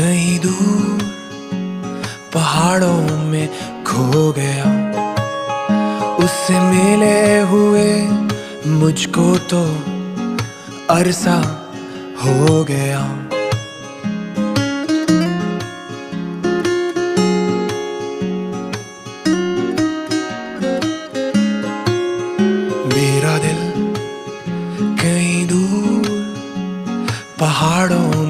कहीं दूर पहाड़ों में खो गया, उससे मिले हुए मुझको तो अरसा हो गया। मेरा दिल कहीं दूर पहाड़ों